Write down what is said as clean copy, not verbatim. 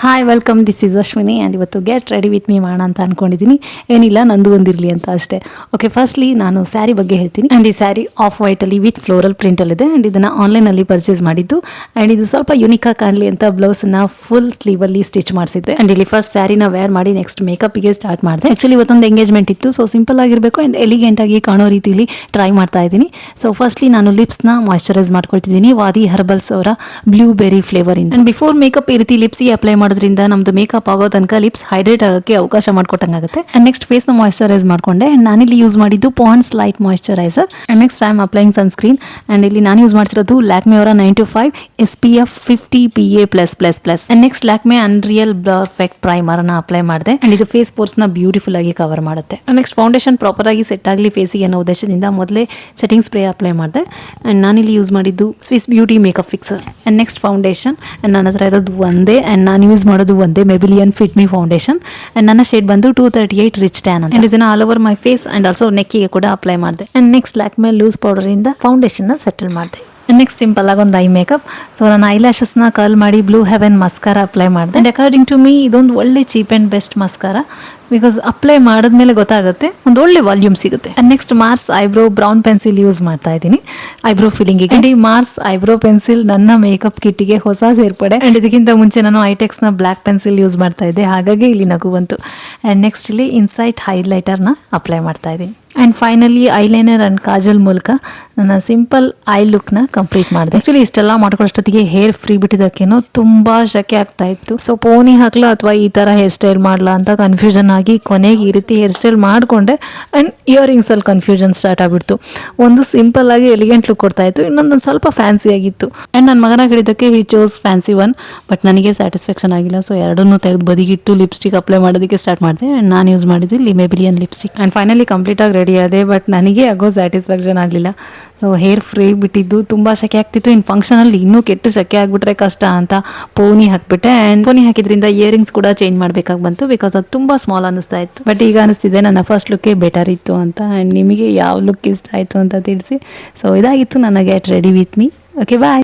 Hi welcome, this is Ashwini and ಇವತ್ತು get ready with me ಮಾಡೋಣ ಅಂತ ಅಂದ್ಕೊಂಡಿದ್ದೀನಿ. ಏನಿಲ್ಲ, ನಂದು ಒಂದಿರಲಿ ಅಂತ ಅಷ್ಟೇ. ಓಕೆ, ಫಸ್ಟ್ಲಿ ನಾನು ಸ್ಯಾರಿ ಬಗ್ಗೆ ಹೇಳ್ತೀನಿ. ಆ್ಯಂಡ್ ಈ ಸ್ಯಾರಿ ಆಫ್ ವೈಟಲ್ಲಿ ವಿತ್ ಫ್ಲೋರಲ್ ಪ್ರಿಂಟಲ್ಲಿದೆ. ಆ್ಯಂಡ್ ಇದನ್ನು ಆನ್ಲೈನಲ್ಲಿ ಪರ್ಚೇಸ್ ಮಾಡಿದ್ದು. ಆ್ಯಂಡ್ ಇದು ಸ್ವಲ್ಪ ಯುನಿಕಾಗಿ ಕಾಣಲಿ ಅಂತ ಬ್ಲೌಸನ್ನ ಫುಲ್ ಸ್ಲೀವಲ್ಲಿ ಸ್ಟಿಚ್ ಮಾಡಿಸಿದ್ದೆ. ಆ್ಯಂಡ್ ಇಲ್ಲಿ ಫಸ್ಟ್ ಸ್ಯಾರಿನ ವೇರ್ ಮಾಡಿ ನೆಕ್ಸ್ಟ್ ಮೇಕಪ್ಗೆ ಸ್ಟಾರ್ಟ್ ಮಾಡಿದೆ. ಆ್ಯಕ್ಚುಲಿ ಇವತ್ತೊಂದು ಎಂಗೇಜ್ಮೆಂಟ್ ಇತ್ತು, ಸೊ ಸಿಂಪಲ್ ಆಗಿರಬೇಕು ಆ್ಯಂಡ್ ಎಲಿಗೆಂಟ್ ಆಗಿ ಕಾಣೋ ರೀತಿಲಿ ಟ್ರೈ ಮಾಡ್ತಾ ಇದ್ದೀನಿ. ಸೊ ಫಸ್ಟ್ಲಿ ನಾನು ಲಿಪ್ಸ್ನ ಮಾಯ್ಶ್ಚರೈಸ್ ಮಾಡ್ಕೊಳ್ತಿದ್ದೀನಿ ವಾದಿ ಹರ್ಬಲ್ಸ್ ಅವರ ಬ್ಲೂಬೆರಿ ಫ್ಲೇವರ್ ಇಂದ. ಆ್ಯಂಡ್ ಬಿಫೋರ್ ಮೇಕಪ್ ಈ ರೀತಿ ಲಿಪ್ಸಿಗೆ ಅಪ್ಲೈ ಮಾಡೋದ್ರಿಂದ ನಮ್ದು ಮೇಕಪ್ ಆಗೋ ತನಕ ಲಿಪ್ಸ್ ಹೈಡ್ರೇಟ್ ಆಗೋಕ್ಕೆ ಅವಕಾಶ ಮಾಡ್ಕೊಟ್ಟಂಗಾಗುತ್ತೆ. ಅಂಡ್ ನೆಕ್ಸ್ಟ್ ಫೇಸ್ ನ ಮಾಯ್ಶ್ಚರೈಸ್ ಮಾಡ್ಕೊಂಡೆ. ಅಂಡ್ ನಾನಿಲ್ಲಿ ಯೂಸ್ ಮಾಡಿದ್ದು Pond's light moisturiser. And next I am applying sunscreen. And ಇಲ್ಲಿ ನಾನು ಯೂಸ್ ಮಾಡ್ತಿರೋದು ಲ್ಯಾಕ್ಮೆ ಅವರ 925 SPF 50 PA+++. And next Lakme unreal blur effect primer ಅನ್ನ ಅಪ್ಲೈ ಮಾಡಿದೆ. ಅಂಡ್ ಇದು ಫೇಸ್ ಪೋರ್ಸ್ ನ ಬ್ಯೂಟಿಫುಲ್ ಆಗಿ ಕವರ್ ಮಾಡುತ್ತೆ. ಅಂಡ್ ನೆಕ್ಸ್ಟ್ ಫೌಂಡೇಶನ್ ಪ್ರಾಪರ್ ಆಗಿ ಸೆಟ್ ಆಗಲಿ ಫೇಸಿಗೆ ಅನ್ನೋ ಉದ್ದೇಶದಿಂದ ಮೊದಲೇ ಸೆಟ್ಟಿಂಗ್ ಸ್ಪ್ರೇ ಅಪ್ಲೈ ಮಾಡಿದೆ. ಅಂಡ್ ನಾನಿಲ್ಲಿ ಯೂಸ್ ಮಾಡಿದ್ದು Swiss beauty makeup fixer. And next foundation. And ನನ್ನ ಹತ್ರ ಇರೋದು ಒಂದೇ. ಅಂಡ್ ನಾನು ಯೂಸ್ ಮಾಡೋದು ಒಂದೇ ಮೆಬಿಲಿಯನ್ ಫಿಟ್ ಮಿ ಫೌಂಡೇಶನ್. ಅಂಡ್ ನನ್ನ ಶೇಡ್ ಬಂದು 238 ರಿಚ್ ಟ್ಯಾನ್ ಅಂತ. ಅಂಡ್ ಇದನ್ನ all over my face and also ನೆಕ್ಕಿಗೆ ಕೂಡ ಅಪ್ಲೈ ಮಾಡಿದೆ. And next Lakme loose powder ಇಂದ ಫೌಂಡೇಶನ್ ನ ಸೆಟಲ್ ಮಾಡಿದೆ. ನೆಕ್ಸ್ಟ್ ಸಿಂಪಲ್ ಆಗಿ ಒಂದು ಐ ಮೇಕಪ್. ಸೊ ನಾನು ಐಲ್ಯಾಶಸ್ನ ಕರ್ಲ್ ಮಾಡಿ ಬ್ಲೂ ಹೆವೆನ್ ಮಸ್ಕಾರ ಅಪ್ಲೈ ಮಾಡಿದೆ. ಅಂಡ್ ಅಕಾರ್ಡಿಂಗ್ ಟು ಮೀ ಇದೊಂದು ಒಳ್ಳೆ cheap and best mascara. Because apply ಮಾಡಿದ್ಮೇಲೆ ಗೊತ್ತಾಗುತ್ತೆ, ಒಂದು ಒಳ್ಳೆ ವಾಲ್ಯೂಮ್ ಸಿಗುತ್ತೆ. And next Mars eyebrow brown pencil use ಮಾಡ್ತಾ ಇದ್ದೀನಿ ಐಬ್ರೋ ಫಿಲ್ಲಿಂಗಿಗೆ. ಅಂಡ್ ಈ ಮಾರ್ಸ್ ಐಬ್ರೋ ಪೆನ್ಸಿಲ್ ನನ್ನ ಮೇಕಪ್ ಕಿಟ್ಟಿಗೆ ಹೊಸ ಸೇರ್ಪಡೆ. ಅಂಡ್ ಇದಕ್ಕಿಂತ ಮುಂಚೆ ನಾನು ಐಟೆಕ್ಸ್ನ ಬ್ಲ್ಯಾಕ್ ಪೆನ್ಸಿಲ್ ಯೂಸ್ ಮಾಡ್ತಾ ಇದ್ದೆ, ಹಾಗಾಗಿ ಇಲ್ಲಿ ನಗು ಬಂತು. ಅಂಡ್ ನೆಕ್ಸ್ಟ್ ಇಲ್ಲಿ ಇನ್ಸೈಟ್ ಹೈಲೈಟರ್ನ ಅಪ್ಲೈ ಮಾಡ್ತಾ ಇದ್ದೀನಿ. And finally eyeliner and Kajal ಮೂಲಕ ನನ್ನ ಸಿಂಪಲ್ ಐ ಲುಕ್ನ ಕಂಪ್ಲೀಟ್ ಮಾಡಿದೆ. ಆ್ಯಕ್ಚುಲಿ ಇಷ್ಟೆಲ್ಲ ಮಾಡ್ಕೊಳ್ಳೋಷ್ಟೊತ್ತಿಗೆ ಹೇರ್ ಫ್ರೀ ಬಿಟ್ಟಿದ್ದಕ್ಕೇನೋ ತುಂಬ ಶಕೆ ಆಗ್ತಾ ಇತ್ತು. ಸೊ ಪೋನಿ ಹಾಕ್ಲಾ ಅಥವಾ ಈ ಥರ ಹೇರ್ ಸ್ಟೈಲ್ ಮಾಡಲಾ ಅಂತ ಕನ್ಫ್ಯೂಷನ್ ಆಗಿ ಕೊನೆಗೆ ಈ ರೀತಿ ಹೇರ್ ಸ್ಟೈಲ್ ಮಾಡಿಕೊಂಡೆ. ಆ್ಯಂಡ್ ಇಯರಿಂಗ್ಸಲ್ಲಿ ಕನ್ಫ್ಯೂಷನ್ ಸ್ಟಾರ್ಟ್ ಆಗಿಬಿಡ್ತು. ಒಂದು ಸಿಂಪಲ್ ಆಗಿ ಎಲಿಗೆಂಟ್ ಲುಕ್ ಕೊಡ್ತಾ ಇತ್ತು, ಇನ್ನೊಂದು ಸ್ವಲ್ಪ ಫ್ಯಾನ್ಸಿ ಆಗಿತ್ತು. ಆ್ಯಂಡ್ ನನ್ನ ಮಗನ ಹಿಡಿದಕ್ಕೆ ಹಿ ಚೋಸ್ ಫ್ಯಾನ್ಸಿ ಒನ್, ಬಟ್ ನನಗೆ ಸ್ಯಾಟಿಸ್ಫ್ಯಾಕ್ಷನ್ ಆಗಿಲ್ಲ. ಸೊ ಎರಡನ್ನೂ ತೆಗೆದು ಬದಿಗಿಟ್ಟು ಲಿಪ್ಸ್ಟಿಕ್ ಅಪ್ಲೈ ಮಾಡೋದಕ್ಕೆ ಸ್ಟಾರ್ಟ್ ಮಾಡಿದೆ. ಆ್ಯಂಡ್ ನಾನು ಯೂಸ್ ಮಾಡಿದ್ದು ಮೆಬಿಲಿಯನ್ ಲಿಪ್ಸ್ಟಿಕ್. ಆ್ಯಂಡ್ ಫೈನಲಿ ಕಂಪ್ಲೀಟಾಗಿ ರೆಡಿ ಆದೆ, ಬಟ್ ನನಗೆ ಆಗೋ ಸ್ಯಾಟಿಸ್ಫ್ಯಾಕ್ಷನ್ ಆಗಲಿಲ್ಲ. ಹೇರ್ ಫ್ರೀ ಬಿಟ್ಟಿದ್ದು ತುಂಬ ಸೆಕೆ ಆಗ್ತಿತ್ತು. ಇನ್ನು ಫಂಕ್ಷನಲ್ಲಿ ಇನ್ನೂ ಕೆಟ್ಟು ಸೆಕೆ ಆಗಿಬಿಟ್ರೆ ಕಷ್ಟ ಅಂತ ಪೋನಿ ಹಾಕಿಬಿಟ್ಟೆ. ಆ್ಯಂಡ್ ಪೋನಿ ಹಾಕಿದ್ರಿಂದ ಇಯರಿಂಗ್ಸ್ ಕೂಡ ಚೇಂಜ್ ಮಾಡಬೇಕಾಗಿ ಬಂತು, ಬಿಕಾಸ್ ಅದು ತುಂಬ ಸ್ಮಾಲ್ ಅನ್ನಿಸ್ತಾ ಇತ್ತು. ಬಟ್ ಈಗ ಅನಿಸ್ತಿದೆ ನನ್ನ ಫಸ್ಟ್ ಲುಕ್ಕೇ ಬೆಟರ್ ಇತ್ತು ಅಂತ. ಆ್ಯಂಡ್ ನಿಮಗೆ ಯಾವ ಲುಕ್ ಇಷ್ಟ ಆಯಿತು ಅಂತ ತಿಳಿಸಿ. ಸೊ ಇದಾಗಿತ್ತು ನನ್ನ get ready with me. Okay, bye.